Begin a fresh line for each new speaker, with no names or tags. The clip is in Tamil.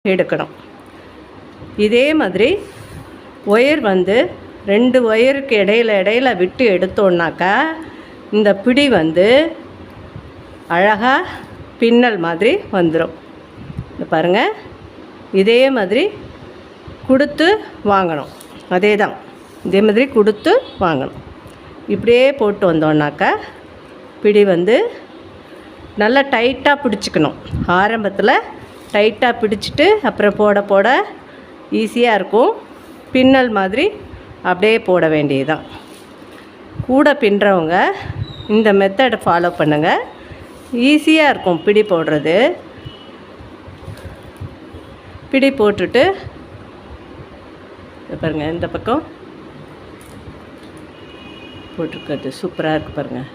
எடுக்கணும். இதே மாதிரி ஒயர் வந்து 2 ஒயருக்கு இடையில விட்டு எடுத்தோன்னாக்கா இந்த பிடி வந்து அழகாக பின்னல் மாதிரி வந்துடும். பாருங்கள், இதே மாதிரி கொடுத்து வாங்கணும். அதே தான், இதே மாதிரி கொடுத்து வாங்கணும். இப்படியே போட்டு வந்தோன்னாக்கா பிடி வந்து நல்லா டைட்டாக பிடிச்சிக்கணும். ஆரம்பத்தில் டைட்டாக பிடிச்சிட்டு அப்புறம் போட ஈஸியாக இருக்கும். பின்னல் மாதிரி அப்படியே போட வேண்டியதுதான். கூட பின்னுறவங்க இந்த மெத்தடை ஃபாலோ பண்ணுங்கள். ஈஸியாக இருக்கும் பிடி போடுறது. பிடி போட்டுட்டு பாருங்கள், இந்த பக்கம் போட்டிருக்கிறது சூப்பராக இருக்குது பாருங்கள்.